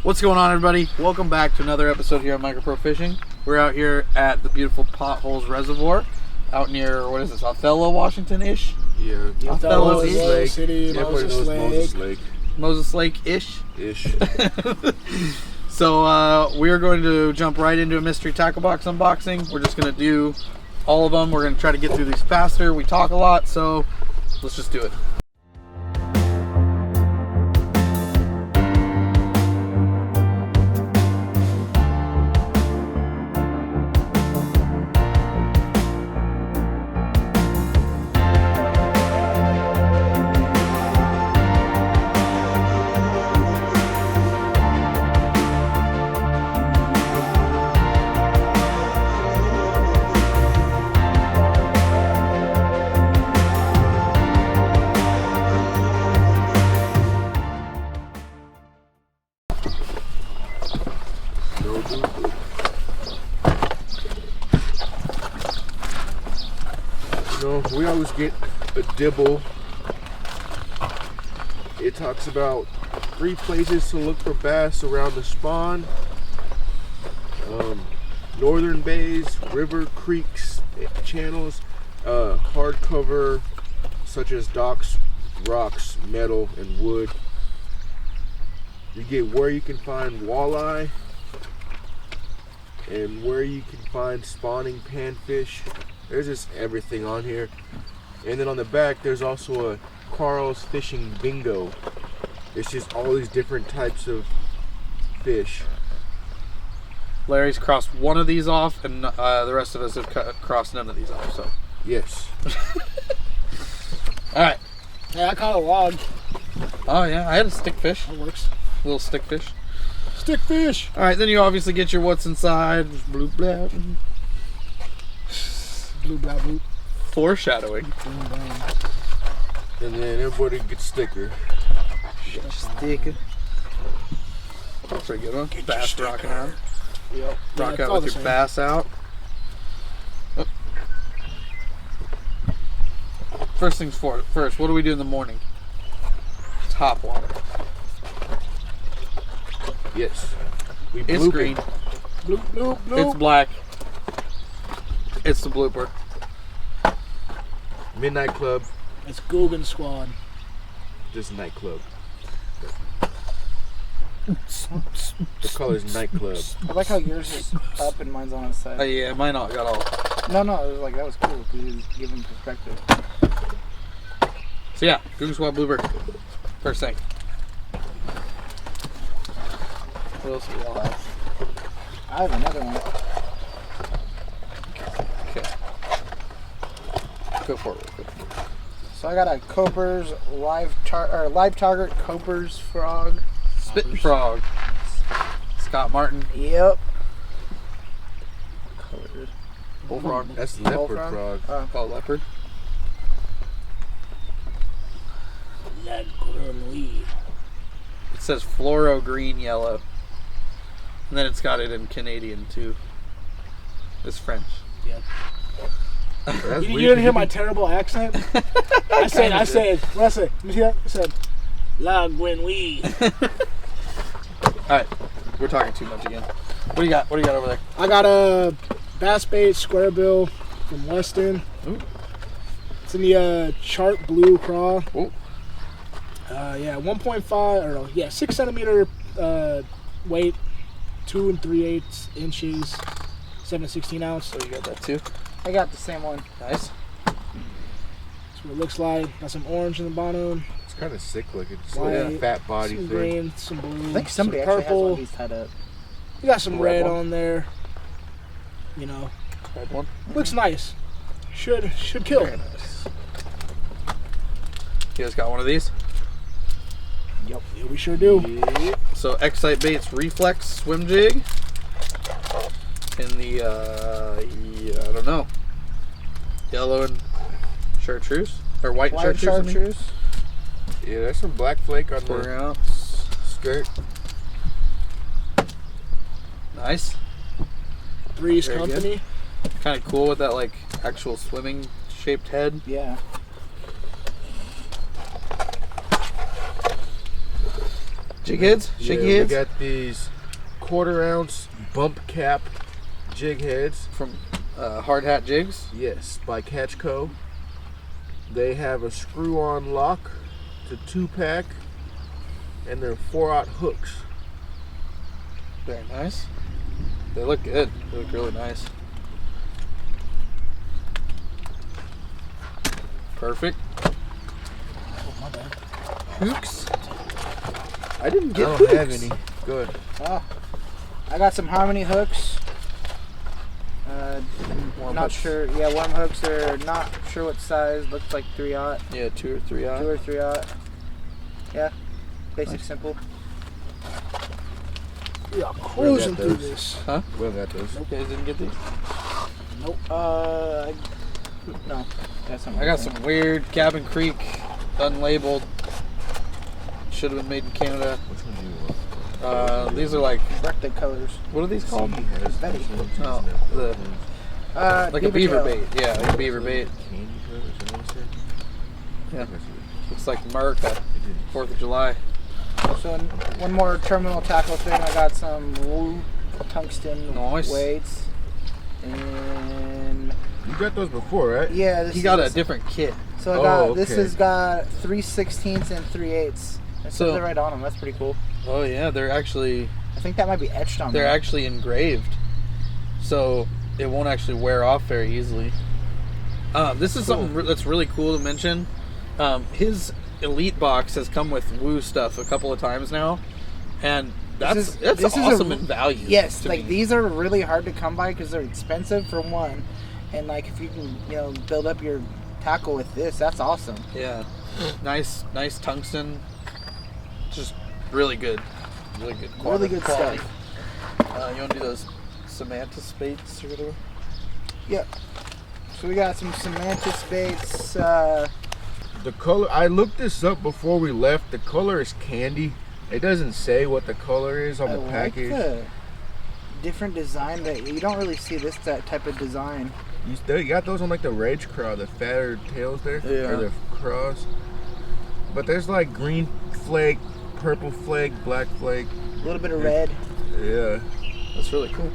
What's going on, everybody? Welcome back to another episode here on MicroProFishing. We're out here at the beautiful Potholes Reservoir out near, what is this, Othello, Washington-ish? Yeah. Othello-ish? Moses City, Lake. Moses Lake. Moses Lake-ish? Ish. So we are going to jump right into a mystery tackle box unboxing. We're just going to do all of them. We're going to try to get through these faster. We talk a lot, so let's just do it. We always get a dibble. It talks about 3 places to look for bass around the spawn. Northern bays, river, creeks, channels, hardcover such as docks, rocks, metal, and wood. You get where you can find walleye and where you can find spawning panfish. There's just everything on here. And then on the back, there's also a Carl's Fishing Bingo. It's just all these different types of fish. Larry's crossed one of these off, and the rest of us have crossed none of these off, so. Yes. Alright. Yeah, I caught a log. Oh, yeah, I had a stickfish. That works. Little stickfish. Stickfish. Alright, then you obviously get your what's inside. Bloop, bloop. Blue, blah, blue. Foreshadowing. And then everybody gets sticker. Sticker. That's a pretty good one. Bass rocking out. Yep. Rock Yeah, out with your bass out. Oh. First things first, what do we do in the morning? Top water. Yes. We It's bloop green. it. Bloop, bloop, bloop. It's black. It's the blooper. Midnight Club. It's Googan Squad. Just nightclub. The color's nightclub. I like how yours is up and mine's on its side. Yeah, mine all got all. No, it was like that was cool because you give them perspective. So yeah, Googan Squad blooper. First thing. What else do we all have? I have another one. Okay. Go for it real quick. So I got a Cooper's live target Cooper's frog. Spitting frog. Scott Martin. Yep. Bullfrog. That's leopard Bullfrog? frog. Called leopard. La Grenouille. It says fluoro green yellow. And then it's got it in Canadian too. It's French. Yep. That's You weird. didn't hear my terrible accent? I said, what I said? You see that? I said, La Grenouille. Alright. We're talking too much again. What do you got? What do you got over there? I got a bass bait square bill from Weston. Ooh. It's in the chart blue craw. Ooh. Yeah, 6 centimeter weight, 2 3/8 inches, 7/16 ounce. So you got that too? I got the same one. Nice. That's what it looks like. Got some orange in the bottom, It's kind of sick looking. It's White, like a fat body some thing. green, some blue, I think somebody some actually has one purple. of these tied up. You got some Red red one. on there. You know, Red one. looks nice. Should kill. Very nice. You guys got one of these? Yep. Yeah, we sure do. Yeah. So Excite Baits Reflex Swim Jig. In the, I don't know, yellow and chartreuse? Or white White chartreuse? I mean? chartreuse. Yeah, there's some black flake on Quarter the ounce. skirt. Nice. Three's Very good. Company. Kind of cool with that like actual swimming shaped head. Jig heads? Shaky We heads? got these 1/4 ounce bump cap jig heads. From Hard Hat Jigs? Yes, by Catch Co. They have a screw-on lock to 2-pack, and they're 4/0 hooks. Very nice. They look good. They look really nice. Perfect. Oh, my bad. Hooks? I didn't get I don't hooks. have any. Good. Oh, I got some Harmony hooks. Worm Not hooks. sure. Yeah, worm hooks. They're not sure what size. Looks like 3/0. Yeah, 2 or 3 2 out. or 3/0. Yeah, basic, Nice. simple. We are cruising got through those. this. We got those. You guys didn't get these? Nope. No. Got some. I got some weird Cabin Creek, unlabeled. Should have been made in Canada. Which one do you want? These are like, birthday colors. what are these called? Betty. No, the like a beaver tail. bait. Yeah, like a beaver bait. Candy colors, I want to say. Yeah, looks like America. 4th of July. So one more terminal tackle thing. I got some Woo tungsten Nice. weights, and You got those before, right? yeah, this He got a is, different kit. So I got Oh, this okay. has got 3/16 and 3/8. And so So- they're right on them. That's pretty cool. Oh yeah, they're actually I think that might be etched on they're there. actually engraved, so it won't actually wear off very easily. This is something that's really cool to mention. His Elite box has come with Woo stuff a couple of times now, and that's this is awesome a- in value. Yes, to like me. these are really hard to come by because they're expensive for one, and like if you can build up your tackle with this, that's awesome. Yeah, nice tungsten, just really good Really good quality. stuff. You want to do those Samantha baits or whatever? Yep. So we got some Semantis baits. The color, I looked this up before we left. The color is candy. It doesn't say what the color is on I the like package. the different design that you don't really see that type of design. You got those on like the Rage Craw, the fatter tails there, Yeah. or the craws. But there's like green flake, purple flake, black flake. A little bit of red. Yeah, That's really cool.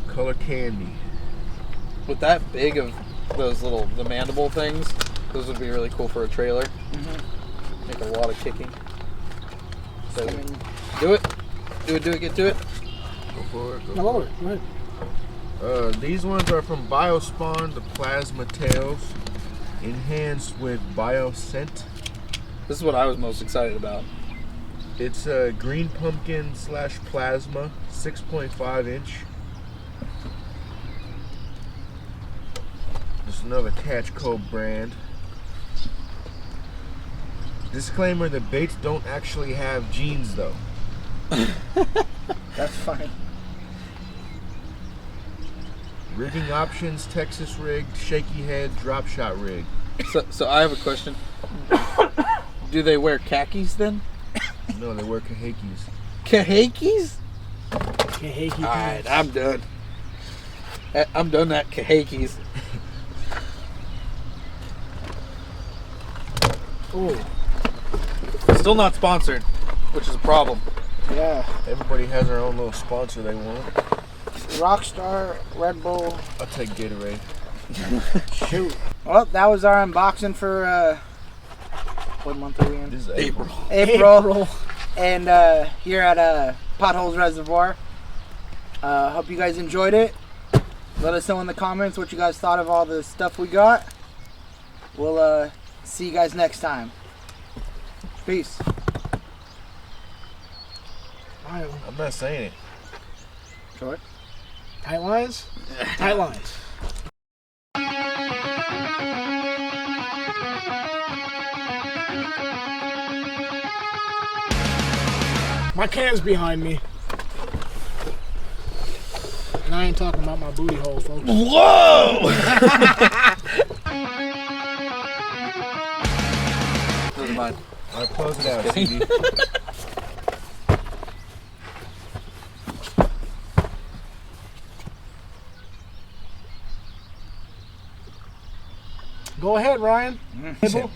color candy. With that big of the mandible things, those would be really cool for a trailer. Mm-hmm. Make a lot of kicking. So I mean, do it, get to it. Go for it. Go No, for lower it. it. Go ahead. These ones are from Biospawn, the plasma tails, enhanced with Bioscent. This is what I was most excited about. It's a green pumpkin / plasma, 6.5 inch. Just another Catch Co brand. Disclaimer: the baits don't actually have genes, though. that's funny. Rigging options: Texas rigged, shaky head, drop shot rig. So I have a question. Do they wear khakis then? No, they wear kahakis. Kahakis? Hey, All right, I'm done. I'm done that kahakis. Ooh. Still not sponsored, which is a problem. Yeah. Everybody has their own little sponsor they want. Rockstar, Red Bull. I'll take Gatorade. Shoot. Well, that was our unboxing for what month are we in? This is April. April. And here at Potholes Reservoir. Hope you guys enjoyed it. Let us know in the comments what you guys thought of all the stuff we got. We'll see you guys next time. Peace. I'm not saying it. Troy? tight lines. Tight lines. My can's behind me. And I ain't talking about my booty hole, folks. Whoa! Never mind. All right, close it out, kidding. CD. Go ahead, Ryan. Nibble.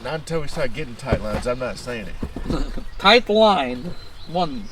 Not until we start getting tight lines. I'm not saying it. Tight line. One.